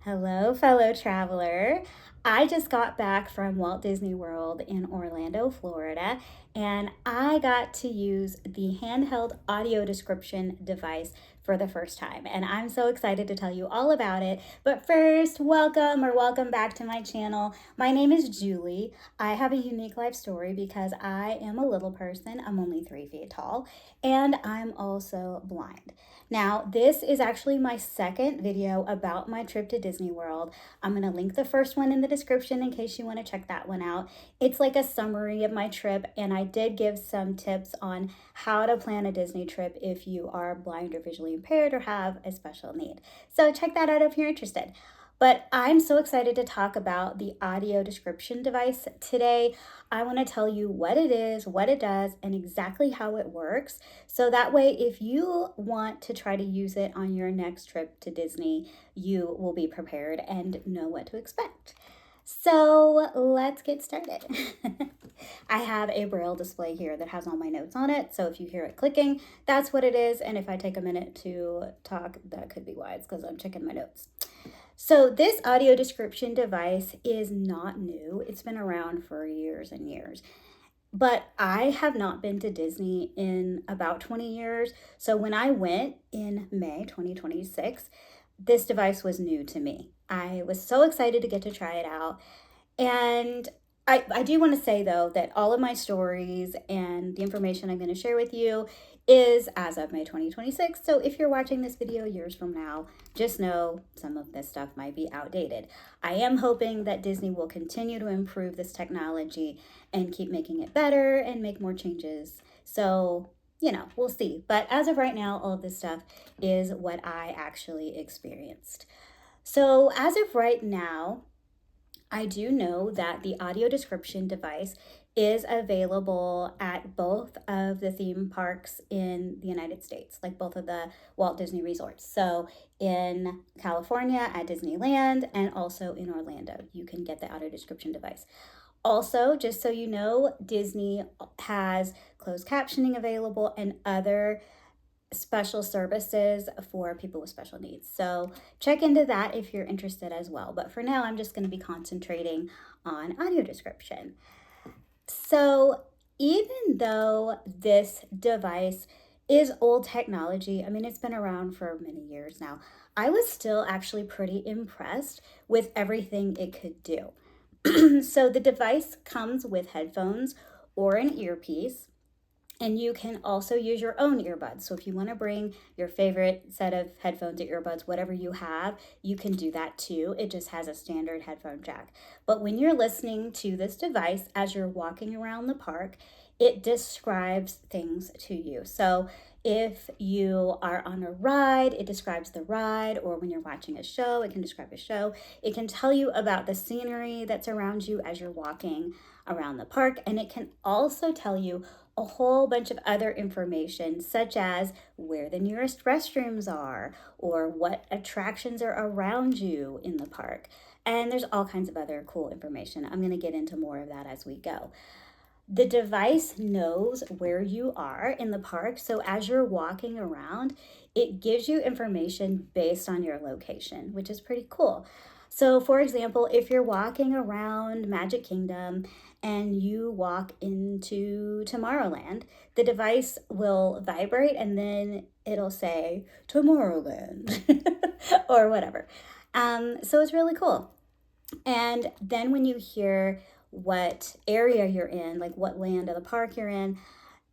Hello, fellow traveler. I just got back from Walt Disney World in Orlando, Florida, and I got to use the handheld audio description device for the first time. And I'm so excited to tell you all about it. But first, welcome back to my channel. My name is Julie. I have a unique life story because I am a little person. I'm only 3 feet tall, and I'm also blind. Now, this is actually my second video about my trip to Disney World. I'm going to link the first one in the description in case you want to check that one out. It's like a summary of my trip, and I did give some tips on how to plan a Disney trip if you are blind or visually impaired or have a special need. So check that out if you're interested. But I'm so excited to talk about the audio description device today. I want to tell you what it is, what it does, and exactly how it works. So that way, if you want to try to use it on your next trip to Disney, you will be prepared and know what to expect. So let's get started. I have a braille display here that has all my notes on it. So if you hear it clicking, that's what it is. And if I take a minute to talk, that could be why. It's because I'm checking my notes. So this audio description device is not new. It's been around for years and years. But I have not been to Disney in about 20 years. So when I went in May 2026, this device was new to me. I was so excited to get to try it out. And I do want to say, though, that all of my stories and the information I'm going to share with you is as of May 2026. So if you're watching this video years from now, just know some of this stuff might be outdated. I am hoping that Disney will continue to improve this technology and keep making it better and make more changes. So, we'll see. But as of right now, all of this stuff is what I actually experienced. So as of right now, I do know that the audio description device is available at both of the theme parks in the United States, like both of the Walt Disney resorts. So in California at Disneyland and also in Orlando, you can get the audio description device. Also, just so you know, Disney has closed captioning available and other special services for people with special needs. So check into that if you're interested as well. But for now, I'm just going to be concentrating on audio description. So even though this device is old technology, I mean, it's been around for many years now, I was still actually pretty impressed with everything it could do. So the device comes with headphones or an earpiece. And you can also use your own earbuds. So if you want to bring your favorite set of headphones or earbuds, whatever you have, you can do that too. It just has a standard headphone jack. But when you're listening to this device as you're walking around the park, it describes things to you. So if you are on a ride, it describes the ride, or when you're watching a show, it can describe a show. It can tell you about the scenery that's around you as you're walking around the park, and it can also tell you a whole bunch of other information, such as where the nearest restrooms are or what attractions are around you in the park. And there's all kinds of other cool information. I'm going to get into more of that as we go. The device knows where you are in the park, so as you're walking around, it gives you information based on your location, which is pretty cool. So for example, if you're walking around Magic Kingdom and you walk into Tomorrowland, the device will vibrate and then it'll say Tomorrowland or whatever. So it's really cool. And then when you hear what area you're in, like what land of the park you're in,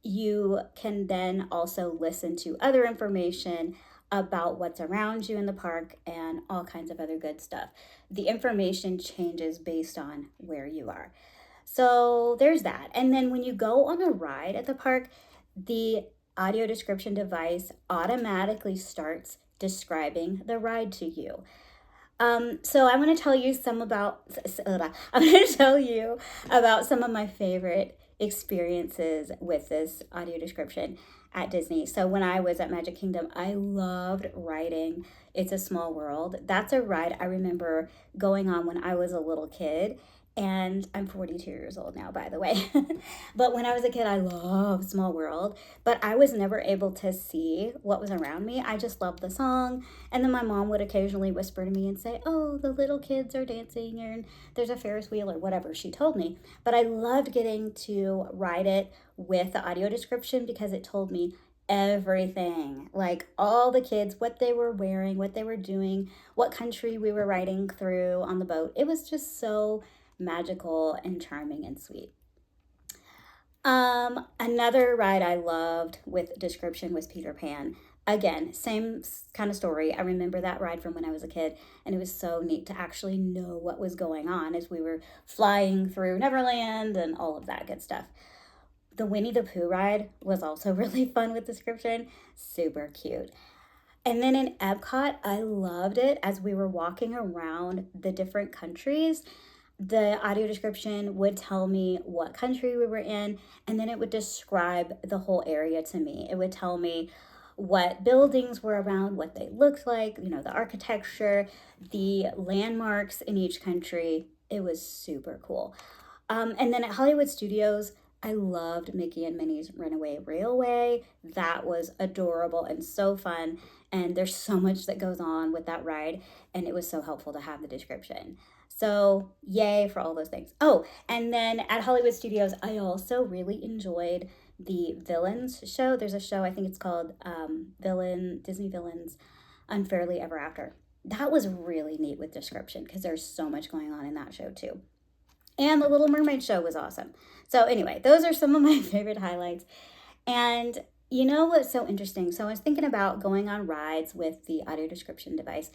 you can then also listen to other information about what's around you in the park and all kinds of other good stuff. The information changes based on where you are. So there's that. And then when you go on a ride at the park, the audio description device automatically starts describing the ride to you. So I'm going to tell you I'm going to tell you about some of my favorite experiences with this audio description at Disney. So when I was at Magic Kingdom, I loved riding It's a Small World. That's a ride I remember going on when I was a little kid. And I'm 42 years old now, by the way. But when I was a kid, I loved Small World, but I was never able to see what was around me. I just loved the song. And then my mom would occasionally whisper to me and say, "Oh, the little kids are dancing and there's a Ferris wheel," or whatever she told me. But I loved getting to ride it with the audio description because it told me everything, like all the kids, what they were wearing, what they were doing, what country we were riding through on the boat. It was just so magical and charming and sweet. Another ride I loved with description was Peter Pan. Again, same kind of story. I remember that ride from when I was a kid, and it was so neat to actually know what was going on as we were flying through Neverland and all of that good stuff. The Winnie the Pooh ride was also really fun with description, super cute. And then in Epcot, I loved it as we were walking around the different countries. The audio description would tell me what country we were in, and then it would describe the whole area to me. It would tell me what buildings were around, what they looked like, the architecture, the landmarks in each country. It was super cool. And then at Hollywood Studios, I loved Mickey and Minnie's Runaway Railway. That was adorable and so fun. And there's so much that goes on with that ride, and it was so helpful to have the description. So, yay for all those things. Oh, and then at Hollywood Studios, I also really enjoyed the Villains show. There's a show, I think it's called Disney Villains Unfairly Ever After. That was really neat with description because there's so much going on in that show too. And the Little Mermaid show was awesome. So, anyway, those are some of my favorite highlights. And you know what's so interesting? So, I was thinking about going on rides with the audio description device.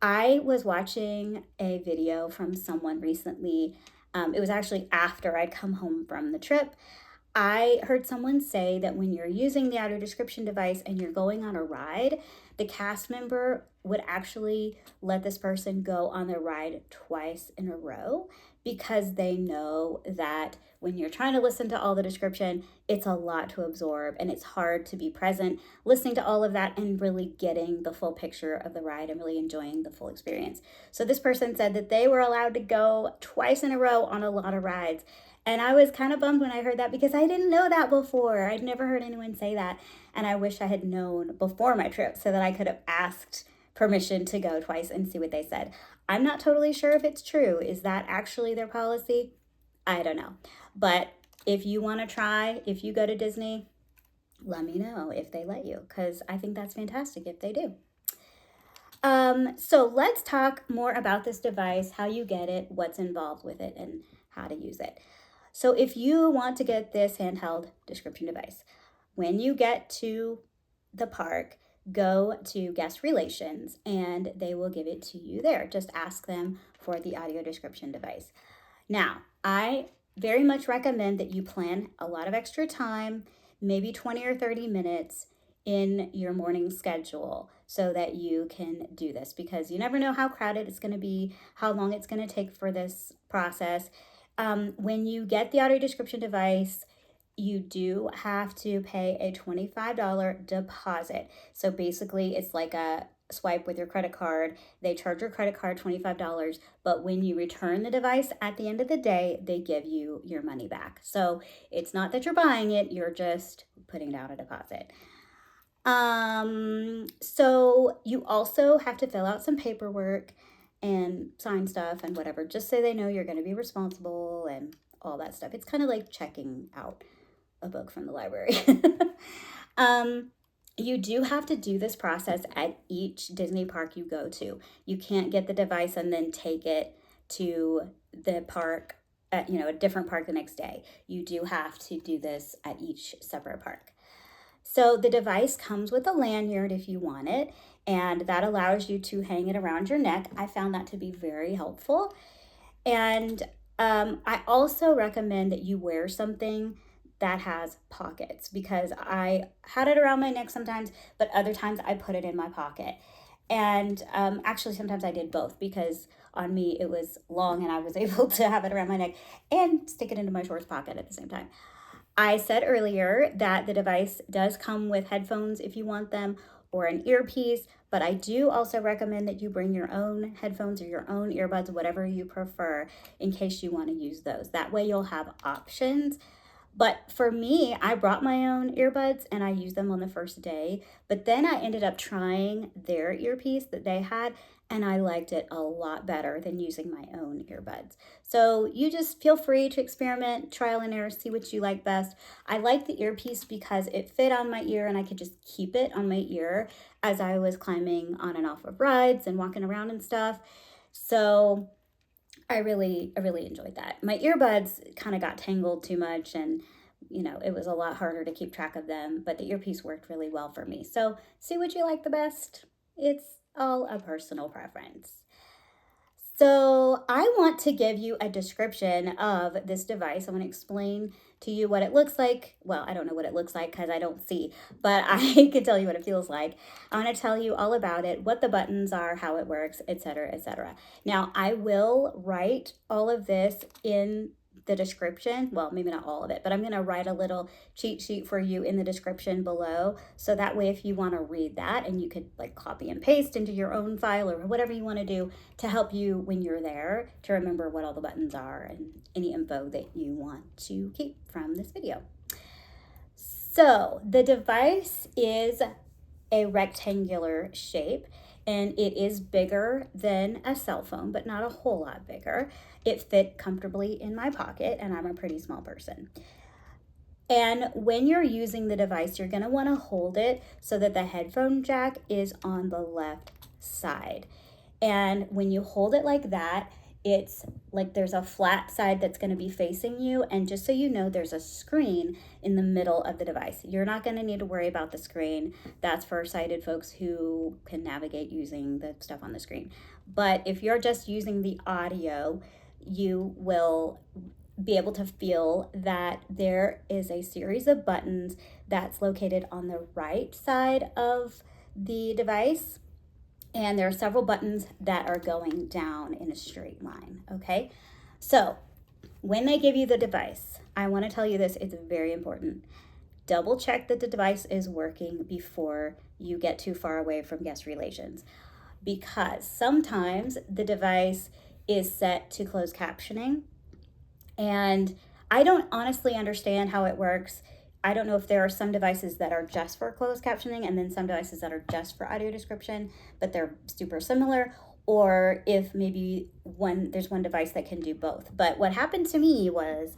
I was watching a video from someone recently. It was actually after I'd come home from the trip. I heard someone say that when you're using the audio description device and you're going on a ride, the cast member would actually let this person go on the ride twice in a row because they know that when you're trying to listen to all the description, it's a lot to absorb and it's hard to be present, listening to all of that and really getting the full picture of the ride and really enjoying the full experience. So this person said that they were allowed to go twice in a row on a lot of rides. And I was kind of bummed when I heard that because I didn't know that before. I'd never heard anyone say that. And I wish I had known before my trip so that I could have asked permission to go twice and see what they said. I'm not totally sure if it's true. Is that actually their policy? I don't know. But if you want to try, if you go to Disney, let me know if they let you because I think that's fantastic if they do. So let's talk more about this device, how you get it, what's involved with it, and how to use it. So if you want to get this handheld description device, when you get to the park, go to guest relations and they will give it to you there. Just ask them for the audio description device. Now, I very much recommend that you plan a lot of extra time, maybe 20 or 30 minutes in your morning schedule so that you can do this because you never know how crowded it's going to be, how long it's going to take for this process. When you get the audio description device, you do have to pay a $25 deposit. So basically, it's like a swipe with your credit card. They charge your credit card $25, but when you return the device at the end of the day, they give you your money back. So it's not that you're buying it, you're just putting down a deposit. So you also have to fill out some paperwork and sign stuff and whatever, just so they know you're going to be responsible and all that stuff. It's kind of like checking out a book from the library. You do have to do this process at each Disney park you go to. You can't get the device and then take it to the park at, a different park the next day. You do have to do this at each separate park. So the device comes with a lanyard if you want it, and that allows you to hang it around your neck. I found that to be very helpful. And I also recommend that you wear something that has pockets because I had it around my neck sometimes, but other times I put it in my pocket. And actually, sometimes I did both because on me it was long and I was able to have it around my neck and stick it into my shorts pocket at the same time. I said earlier that the device does come with headphones if you want them, or an earpiece, but I do also recommend that you bring your own headphones or your own earbuds, whatever you prefer, in case you want to use those. That way you'll have options. But for me, I brought my own earbuds and I used them on the first day. But then I ended up trying their earpiece that they had, and I liked it a lot better than using my own earbuds. So you just feel free to experiment, trial and error, see what you like best. I like the earpiece because it fit on my ear and I could just keep it on my ear as I was climbing on and off of rides and walking around and stuff. So I really enjoyed that. My earbuds kind of got tangled too much and it was a lot harder to keep track of them, but the earpiece worked really well for me. So see what you like the best. It's all a personal preference. So I want to give you a description of this device. I want to explain to you what it looks like. Well, I don't know what it looks like because I don't see, but I can tell you what it feels like. I want to tell you all about it, what the buttons are, how it works, etc., etc. Now, I will write all of this in the description. Well, maybe not all of it, but I'm going to write a little cheat sheet for you in the description below. So that way, if you want to read that and you could like copy and paste into your own file or whatever you want to do to help you when you're there to remember what all the buttons are and any info that you want to keep from this video. So the device is a rectangular shape, and it is bigger than a cell phone, but not a whole lot bigger. It fit comfortably in my pocket, and I'm a pretty small person. And when you're using the device, you're going to want to hold it so that the headphone jack is on the left side. And when you hold it like that, it's like there's a flat side that's going to be facing you. And just so you know, there's a screen in the middle of the device. You're not going to need to worry about the screen. That's for sighted folks who can navigate using the stuff on the screen. But if you're just using the audio, you will be able to feel that there is a series of buttons that's located on the right side of the device. And there are several buttons that are going down in a straight line, okay? So when they give you the device, I want to tell you this, it's very important. Double check that the device is working before you get too far away from guest relations, because sometimes the device is set to closed captioning, and I don't honestly understand how it works. I don't know if there are some devices that are just for closed captioning and then some devices that are just for audio description, but they're super similar, or if maybe there's one device that can do both. But what happened to me was,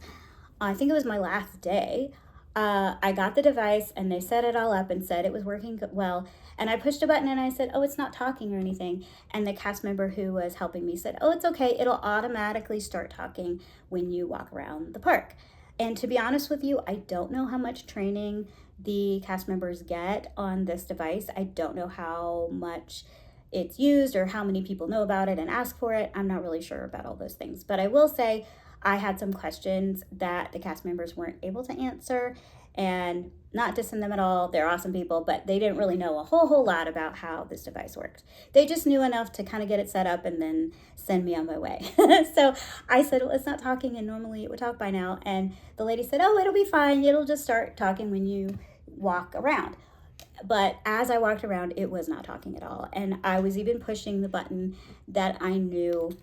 I think it was my last day, I got the device and they set it all up and said it was working well. And I pushed a button and I said, oh, it's not talking or anything. And the cast member who was helping me said, oh, it's okay. It'll automatically start talking when you walk around the park. And to be honest with you, I don't know how much training the cast members get on this device. I don't know how much it's used or how many people know about it and ask for it. I'm not really sure about all those things. But I will say I had some questions that the cast members weren't able to answer, and not dissing them at all. They're awesome people, but they didn't really know a whole lot about how this device worked. They just knew enough to kind of get it set up and then send me on my way. So I said, well, it's not talking, and normally it would talk by now. And the lady said, oh, it'll be fine. It'll just start talking when you walk around. But as I walked around, it was not talking at all. And I was even pushing the button that I knew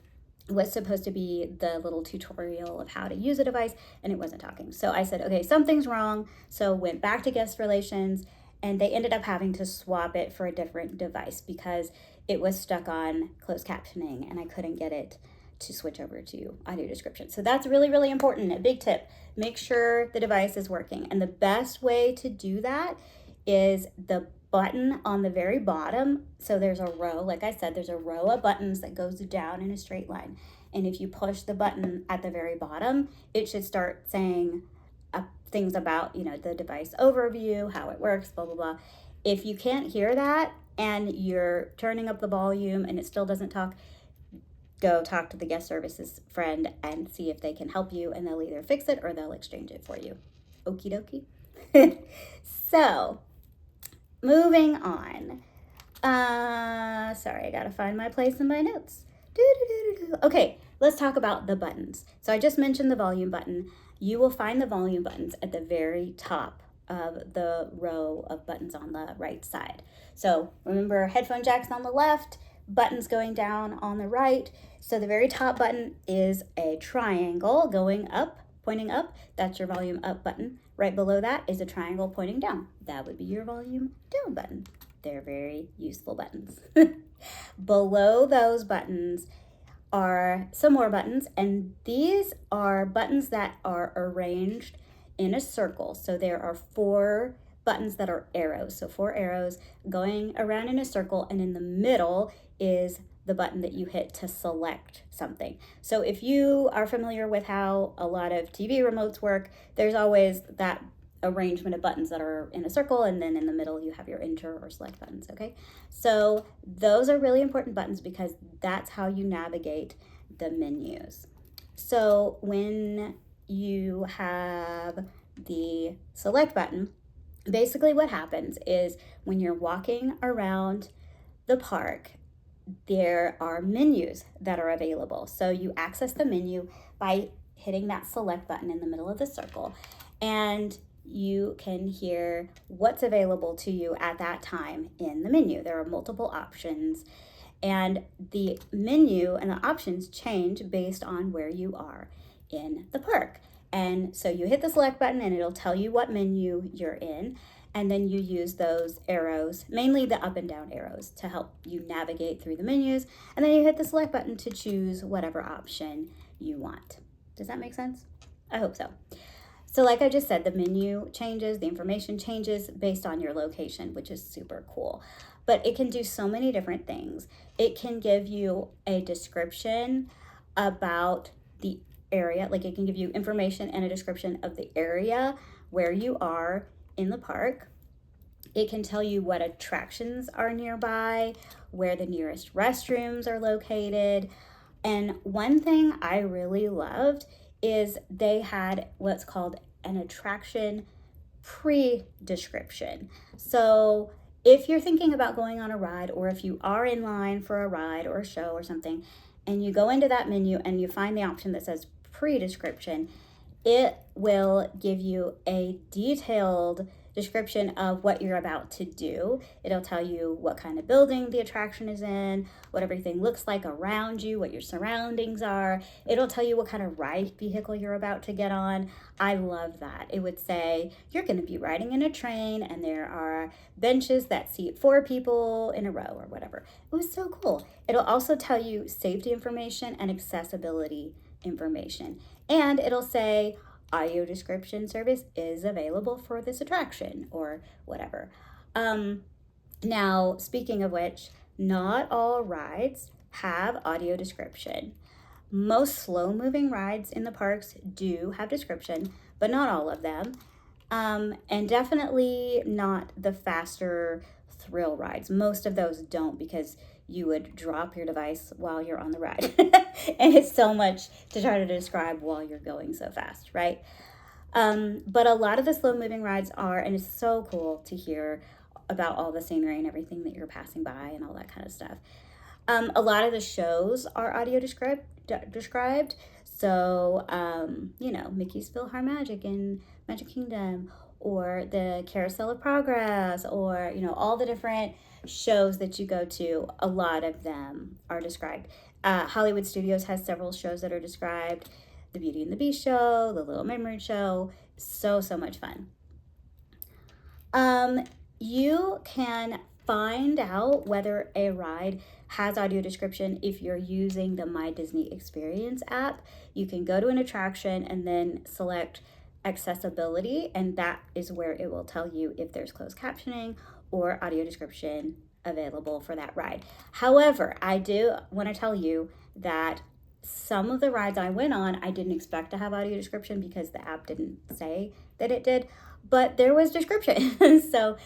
was supposed to be the little tutorial of how to use a device, and it wasn't talking. So I said, okay, something's wrong. So went back to guest relations, and they ended up having to swap it for a different device because it was stuck on closed captioning and I couldn't get it to switch over to audio description. So that's really important. A big tip, make sure the device is working. And the best way to do that is the button on the very bottom. So there's a row, like I said, there's a row of buttons that goes down in a straight line. And if you push the button at the very bottom, it should start saying things about, the device overview, how it works, blah, blah, blah. If you can't hear that and you're turning up the volume and it still doesn't talk, go talk to the guest services friend and see if they can help you, and they'll either fix it or they'll exchange it for you. Okie dokie. So, moving on. Sorry, I gotta find my place in my notes. Okay, let's talk about the buttons. So I just mentioned the volume button. You will find the volume buttons at the very top of the row of buttons on the right side. So remember, headphone jack's on the left, buttons going down on the right. So the very top button is a triangle going up, pointing up. That's your volume up button. Right below that is a triangle pointing down. That would be your volume down button. They're very useful buttons. Below those buttons are some more buttons, and these are buttons that are arranged in a circle. So there are 4 buttons that are arrows. So 4 arrows going around in a circle, and in the middle is the button that you hit to select something. So if you are familiar with how a lot of TV remotes work, there's always that arrangement of buttons that are in a circle, and then in the middle you have your enter or select buttons, okay? So those are really important buttons because that's how you navigate the menus. So when you have the select button, basically what happens is when you're walking around the park, there are menus that are available. So you access the menu by hitting that select button in the middle of the circle, and you can hear what's available to you at that time in the menu. There are multiple options, and the menu and the options change based on where you are in the park. And so you hit the select button and it'll tell you what menu you're in, and then you use those arrows, mainly the up and down arrows, to help you navigate through the menus, and then you hit the select button to choose whatever option you want. Does that make sense? I hope so. So like I just said, the menu changes, the information changes based on your location, which is super cool. But it can do so many different things. It can give you a description about the area, like it can give you information and a description of the area where you are in the park. It can tell you what attractions are nearby, where the nearest restrooms are located. And one thing I really loved is they had what's called an attraction pre-description. So if you're thinking about going on a ride, or if you are in line for a ride or a show or something, and you go into that menu and you find the option that says pre-description, it will give you a detailed description of what you're about to do. It'll tell you what kind of building the attraction is in, what everything looks like around you, what your surroundings are. It'll tell you what kind of ride vehicle you're about to get on. I love that. It would say, you're going to be riding in a train and there are benches that seat 4 people in a row or whatever. It was so cool. It'll also tell you safety information and accessibility information. And it'll say, audio description service is available for this attraction or whatever. Now, speaking of which, not all rides have audio description. Most slow-moving rides in the parks do have description, but not all of them. And definitely not the faster thrill rides. Most of those don't, because you would drop your device while you're on the ride. And it's so much to try to describe while you're going so fast, right? But a lot of the slow moving rides are, and it's so cool to hear about all the scenery and everything that you're passing by and all that kind of stuff. A lot of the shows are audio described. So, Mickey's PhilharMagic in Magic Kingdom, or the Carousel of Progress, or, all the different shows that you go to, a lot of them are described. Hollywood Studios has several shows that are described. The Beauty and the Beast show, the Little Mermaid show, so much fun. You can find out whether a ride has audio description if you're using the My Disney Experience app. You can go to an attraction and then select accessibility, and that is where it will tell you if there's closed captioning or audio description available for that ride. However, I do want to tell you that some of the rides I went on, I didn't expect to have audio description because the app didn't say that it did, but there was description. So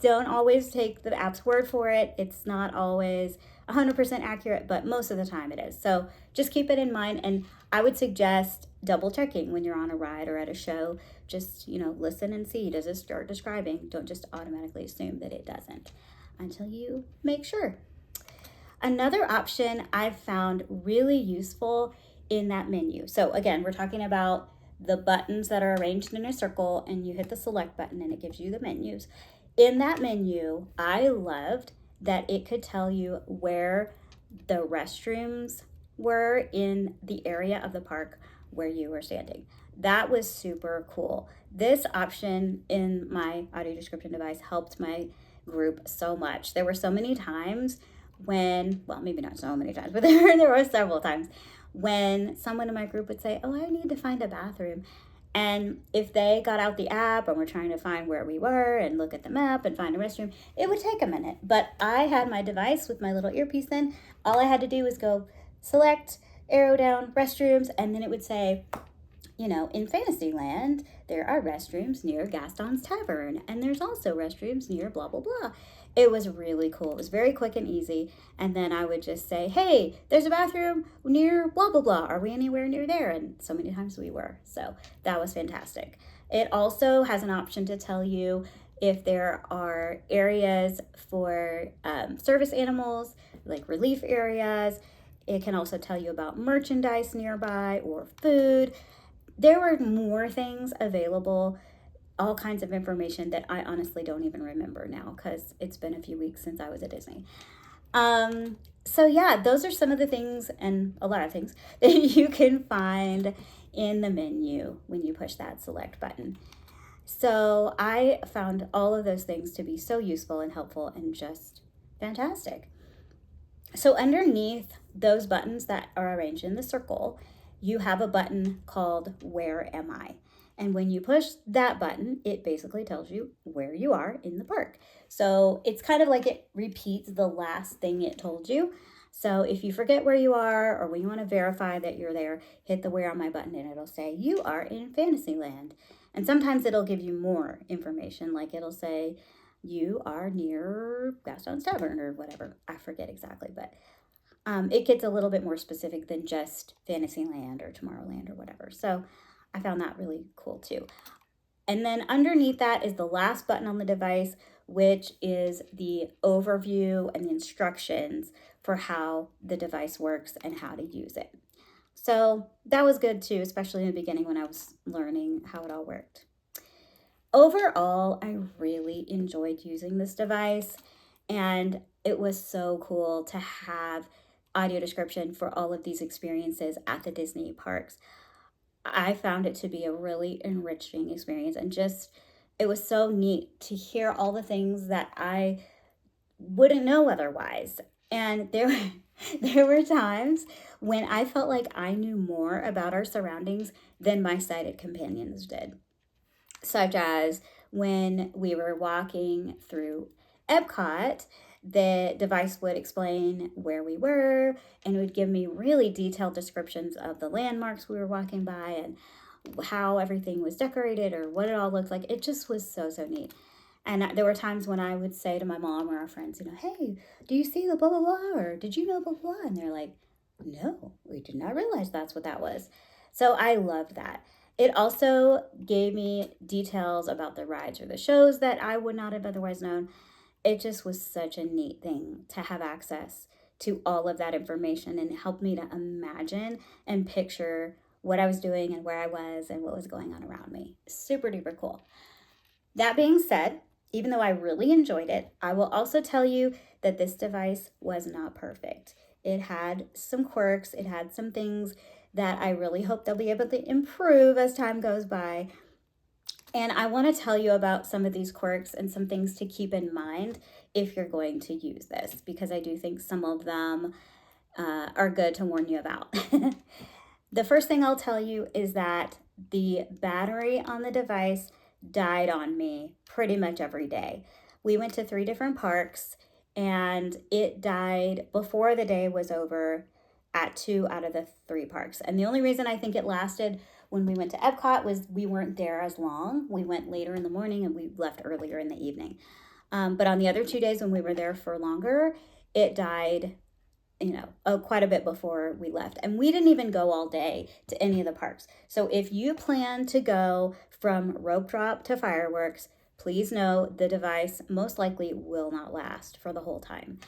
don't always take the app's word for it. It's not always 100% accurate, but most of the time it is. So just keep it in mind, and I would suggest double checking when you're on a ride or at a show. Just, listen and see, does it start describing? Don't just automatically assume that it doesn't until you make sure. Another option I've found really useful in that menu. So again, we're talking about the buttons that are arranged in a circle, and you hit the select button and it gives you the menus. In that menu, I loved that it could tell you where the restrooms were in the area of the park where you were standing. That was super cool. This option in my audio description device helped my group so much. There were so many times when, well, maybe not so many times, but there were several times when someone in my group would say, oh, I need to find a bathroom. And if they got out the app and were trying to find where we were and look at the map and find a restroom, it would take a minute. But I had my device with my little earpiece then. All I had to do was go select, arrow down, restrooms, and then it would say, you know, in Fantasyland, there are restrooms near Gaston's Tavern, and there's also restrooms near blah, blah, blah. It was really cool. It was very quick and easy. And then I would just say, hey, there's a bathroom near blah, blah, blah. Are we anywhere near there? And so many times we were. So that was fantastic. It also has an option to tell you if there are areas for service animals, like relief areas. It can also tell you about merchandise nearby or food. There were more things available, all kinds of information that I honestly don't even remember now because it's been a few weeks since I was at Disney. So yeah, those are some of the things, and a lot of things, that you can find in the menu when you push that select button. So I found all of those things to be so useful and helpful and just fantastic. So underneath those buttons that are arranged in the circle, you have a button called Where Am I? And when you push that button, it basically tells you where you are in the park. So it's kind of like it repeats the last thing it told you. So if you forget where you are, or when you want to verify that you're there, hit the Where Am I button and it'll say you are in Fantasyland. And sometimes it'll give you more information, like it'll say you are near Gaston's Tavern or whatever. I forget exactly, but it gets a little bit more specific than just Fantasyland or Tomorrowland or whatever. So I found that really cool too. And then underneath that is the last button on the device, which is the overview and the instructions for how the device works and how to use it. So that was good too, especially in the beginning when I was learning how it all worked. Overall, I really enjoyed using this device, and it was so cool to have audio description for all of these experiences at the Disney parks. I found it to be a really enriching experience, and just it was so neat to hear all the things that I wouldn't know otherwise. And there were times when I felt like I knew more about our surroundings than my sighted companions did, such as when we were walking through Epcot. The device would explain where we were and it would give me really detailed descriptions of the landmarks we were walking by and how everything was decorated or what it all looked like. It just was so, so neat. And there were times when I would say to my mom or our friends, you know, hey, do you see the blah, blah, blah? Or did you know blah, blah, blah? And they're like, no, we did not realize that's what that was. So I loved that. It also gave me details about the rides or the shows that I would not have otherwise known. It just was such a neat thing to have access to all of that information and help me to imagine and picture what I was doing and where I was and what was going on around me. Super duper cool. That being said, even though I really enjoyed it, I will also tell you that this device was not perfect. It had some quirks. It had some things that I really hope they'll be able to improve as time goes by. And I want to tell you about some of these quirks and some things to keep in mind if you're going to use this, because I do think some of them are good to warn you about. The first thing I'll tell you is that the battery on the device died on me pretty much every day. We went to 3 different parks and it died before the day was over at 2 out of the 3 parks. And the only reason I think it lasted when we went to Epcot was we weren't there as long. We went later in the morning and we left earlier in the evening. But on the other 2 days when we were there for longer, it died, quite a bit before we left. And we didn't even go all day to any of the parks. So if you plan to go from rope drop to fireworks, please know the device most likely will not last for the whole time.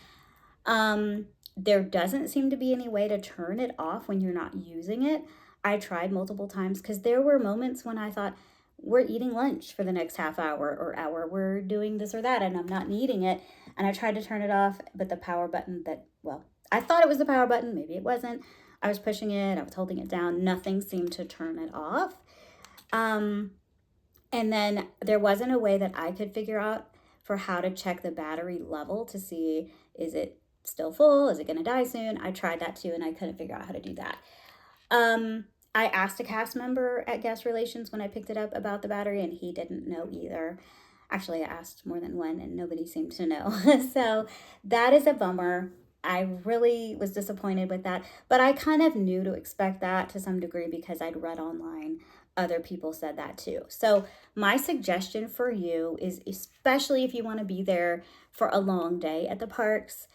There doesn't seem to be any way to turn it off when you're not using it. I tried multiple times because there were moments when I thought, we're eating lunch for the next half hour or hour, we're doing this or that, and I'm not needing it. And I tried to turn it off, but the power button well, I thought it was the power button, maybe it wasn't. I was pushing it, I was holding it down, nothing seemed to turn it off. And then there wasn't a way that I could figure out for how to check the battery level to see, is it still full? Is it going to die soon? I tried that too, and I couldn't figure out how to do that. I asked a cast member at Guest Relations when I picked it up about the battery, and he didn't know either. Actually, I asked more than one, and nobody seemed to know. So that is a bummer. I really was disappointed with that, but I kind of knew to expect that to some degree because I'd read online other people said that too. So my suggestion for you is, especially if you want to be there for a long day at the parks,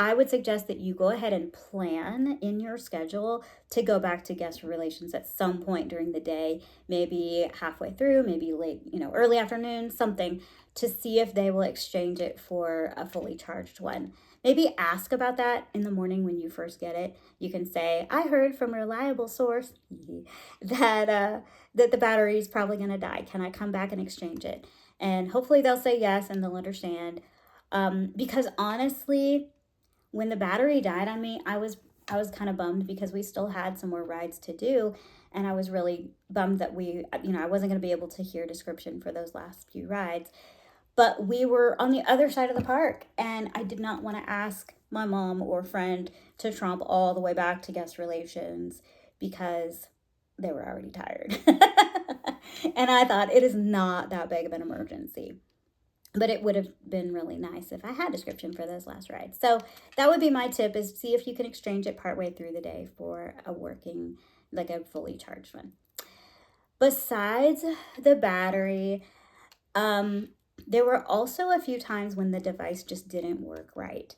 I would suggest that you go ahead and plan in your schedule to go back to guest relations at some point during the day, maybe halfway through, maybe late, early afternoon, something, to see if they will exchange it for a fully charged one. Maybe ask about that in the morning when you first get it. You can say, I heard from a reliable source that the battery is probably going to die. Can I come back and exchange it? And hopefully they'll say yes and they'll understand. Because honestly, when the battery died on me, I was kind of bummed because we still had some more rides to do, and I was really bummed that I wasn't going to be able to hear description for those last few rides. But we were on the other side of the park, and I did not want to ask my mom or friend to tromp all the way back to guest relations because they were already tired. And I thought, it is not that big of an emergency. But it would have been really nice if I had description for those last rides. So that would be my tip, is see if you can exchange it partway through the day for a working, like a fully charged one. Besides the battery, there were also a few times when the device just didn't work right.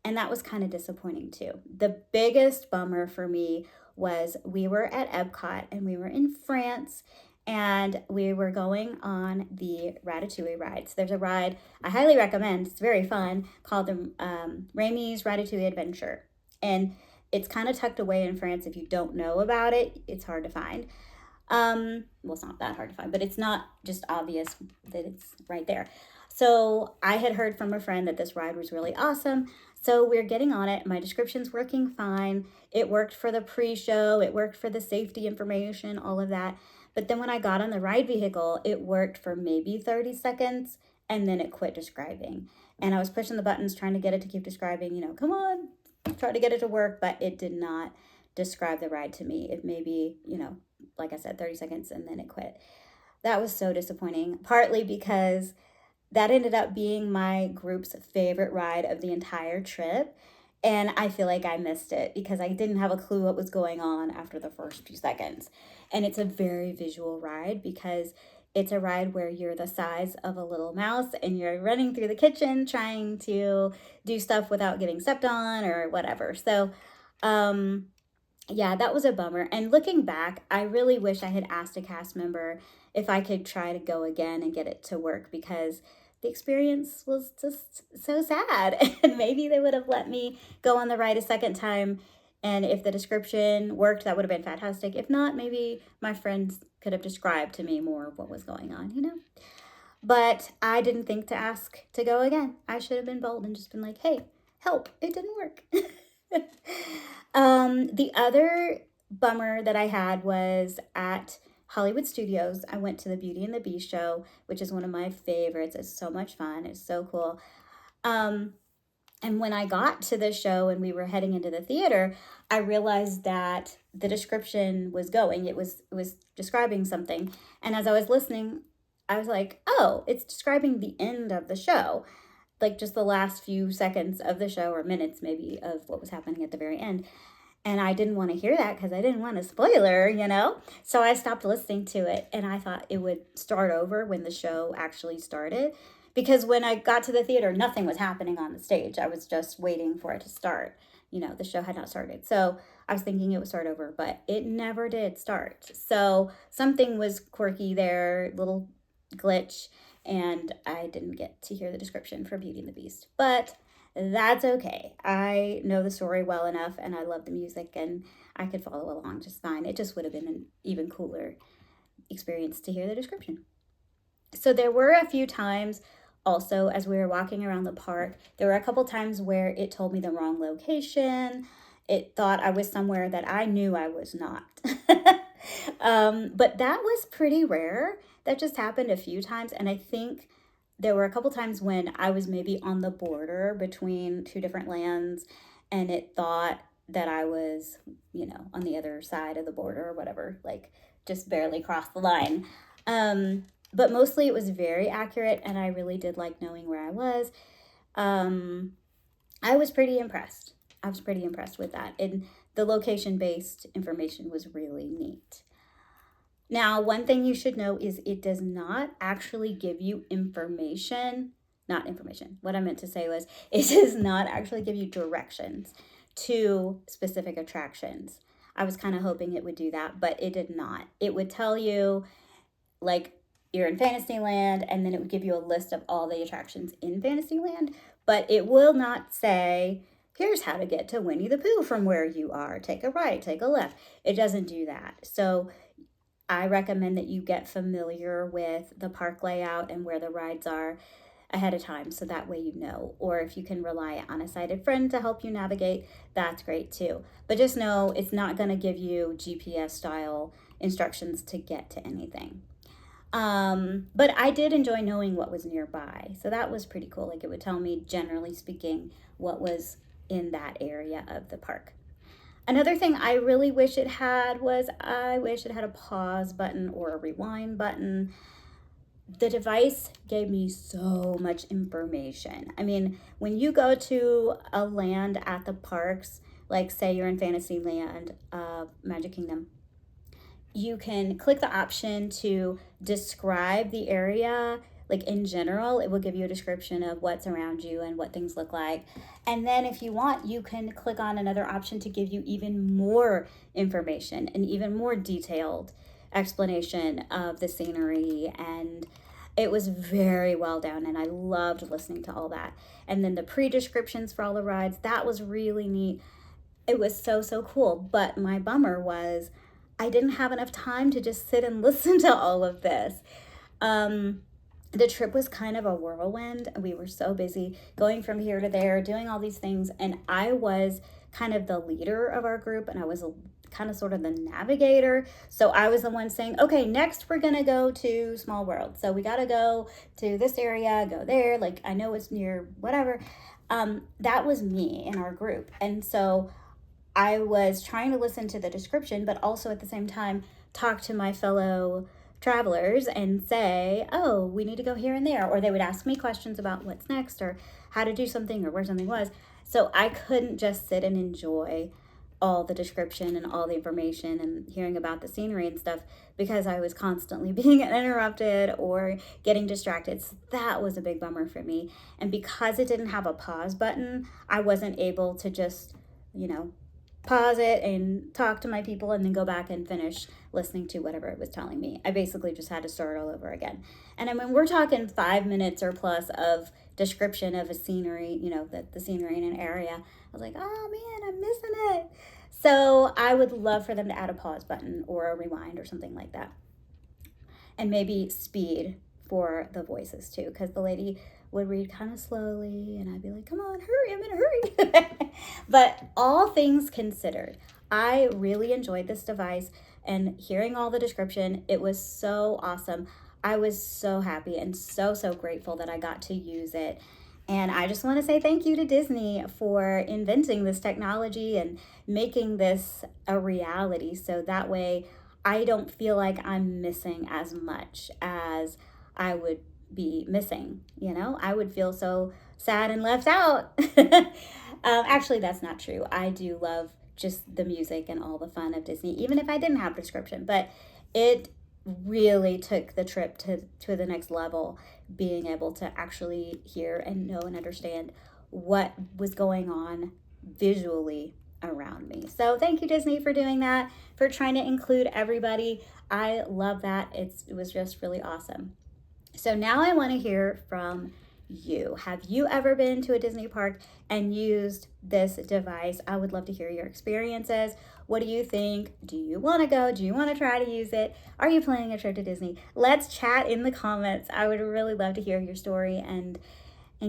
And that was kind of disappointing too. The biggest bummer for me was we were at Epcot and we were in France, and we were going on the Ratatouille rides. There's a ride I highly recommend. It's very fun, called the Remy's Ratatouille Adventure. And it's kind of tucked away in France. If you don't know about it, it's hard to find. Well, it's not that hard to find, but it's not just obvious that it's right there. So I had heard from a friend that this ride was really awesome. So we're getting on it. My description's working fine. It worked for the pre-show. It worked for the safety information, all of that. But then when I got on the ride vehicle, it worked for maybe 30 seconds, and then it quit describing. And I was pushing the buttons trying to get it to keep describing, come on, try to get it to work, but it did not describe the ride to me. It maybe, like I said, 30 seconds, and then it quit. That was so disappointing, partly because that ended up being my group's favorite ride of the entire trip. And I feel like I missed it because I didn't have a clue what was going on after the first few seconds. And it's a very visual ride because it's a ride where you're the size of a little mouse and you're running through the kitchen trying to do stuff without getting stepped on or whatever. So, yeah, that was a bummer. And looking back, I really wish I had asked a cast member if I could try to go again and get it to work, because the experience was just so sad. And maybe they would have let me go on the ride a second time. And if the description worked, that would have been fantastic. If not, maybe my friends could have described to me more of what was going on, But I didn't think to ask to go again. I should have been bold and just been like, hey, help, it didn't work. The other bummer that I had was at Hollywood Studios. I went to the Beauty and the Beast show, which is one of my favorites. It's so much fun. It's so cool. And when I got to the show and we were heading into the theater, I realized that the description was going. It was describing something. And as I was listening, I was like, oh, it's describing the end of the show. Like just the last few seconds of the show, or minutes maybe, of what was happening at the very end. And I didn't want to hear that because I didn't want a spoiler, So I stopped listening to it, and I thought it would start over when the show actually started. Because when I got to the theater, nothing was happening on the stage. I was just waiting for it to start. The show had not started. So I was thinking it would start over, but it never did start. So something was quirky there, little glitch, and I didn't get to hear the description for Beauty and the Beast. But That's okay. I know the story well enough and I love the music and I could follow along just fine. It just would have been an even cooler experience to hear the description. So there were a few times also as we were walking around the park, there were a couple times where it told me the wrong location. It thought I was somewhere that I knew I was not. But that was pretty rare. That just happened a few times. And I think there were a couple times when I was maybe on the border between two different lands and it thought that I was, on the other side of the border or whatever, like just barely crossed the line. But mostly it was very accurate and I really did like knowing where I was. Um, I was pretty impressed. I was pretty impressed with that. And the location based information was really neat. Now, one thing you should know is it does not actually give you information, not information. What I meant to say was it does not actually give you directions to specific attractions. I was kind of hoping it would do that, but it did not. It would tell you, like, you're in Fantasyland, and then it would give you a list of all the attractions in Fantasyland, but it will not say, here's how to get to Winnie the Pooh from where you are. Take a right, take a left. It doesn't do that. So I recommend that you get familiar with the park layout and where the rides are ahead of time so that way you know. Or if you can rely on a sighted friend to help you navigate, that's great too. But just know it's not going to give you GPS style instructions to get to anything. But I did enjoy knowing what was nearby. So that was pretty cool. Like it would tell me, generally speaking, what was in that area of the park. Another thing I really wish it had was I wish it had a pause button or a rewind button. The device gave me so much information. I mean, when you go to a land at the parks, like say you're in Fantasyland, Magic Kingdom, you can click the option to describe the area. Like in general, it will give you a description of what's around you and what things look like. And then if you want, you can click on another option to give you even more information and even more detailed explanation of the scenery. And it was very well done and I loved listening to all that. And then the pre-descriptions for all the rides, that was really neat. It was so, so cool. But my bummer was I didn't have enough time to just sit and listen to all of this. The trip was kind of a whirlwind. We were so busy going from here to there, doing all these things. And I was kind of the leader of our group and I was kind of sort of the navigator. So I was the one saying, okay, next we're going to go to Small World. So we got to go to this area, go there. Like I know it's near whatever. That was me in our group. And so I was trying to listen to the description, but also at the same time talk to my fellow travelers and say, oh, we need to go here and there. Or they would ask me questions about what's next or how to do something or where something was. So I couldn't just sit and enjoy all the description and all the information and hearing about the scenery and stuff because I was constantly being interrupted or getting distracted. So that was a big bummer for me. And because it didn't have a pause button, I wasn't able to just, pause it and talk to my people and then go back and finish listening to whatever it was telling me. I basically just had to start all over again. And I mean, we're talking 5 minutes or plus of description of a scenery, the scenery in an area. I was like, oh man, I'm missing it. So I would love for them to add a pause button or a rewind or something like that. And maybe speed for the voices too, because the lady would read kind of slowly and I'd be like, come on, hurry, I'm in a hurry. But all things considered, I really enjoyed this device and hearing all the description, it was so awesome. I was so happy and so, so grateful that I got to use it. And I just want to say thank you to Disney for inventing this technology and making this a reality. So that way I don't feel like I'm missing as much as I would be missing. I would feel so sad and left out. Actually, that's not true. I do love just the music and all the fun of Disney, even if I didn't have prescription. But it really took the trip to the next level, being able to actually hear and know and understand what was going on visually around me. So thank you, Disney, for doing that, for trying to include everybody. I love that. It was just really awesome. So now I want to hear from you. Have you ever been to a Disney park and used this device? I would love to hear your experiences. What do you think? Do you want to go? Do you want to try to use it? Are you planning a trip to Disney? Let's chat in the comments. I would really love to hear your story and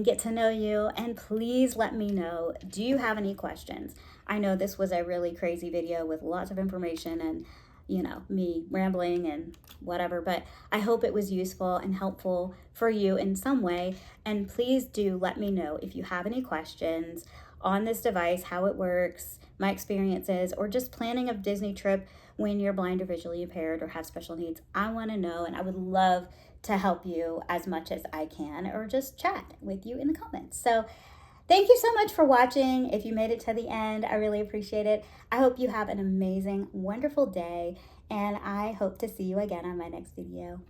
get to know you. And please let me know, do you have any questions? I know this was a really crazy video with lots of information and, you know, me rambling and whatever, but I hope it was useful and helpful for you in some way. And please do let me know if you have any questions on this device, how it works, my experiences, or just planning a Disney trip when you're blind or visually impaired or have special needs. I want to know, and I would love to help you as much as I can, or just chat with you in the comments. So thank you so much for watching. If you made it to the end, I really appreciate it. I hope you have an amazing, wonderful day, and I hope to see you again on my next video.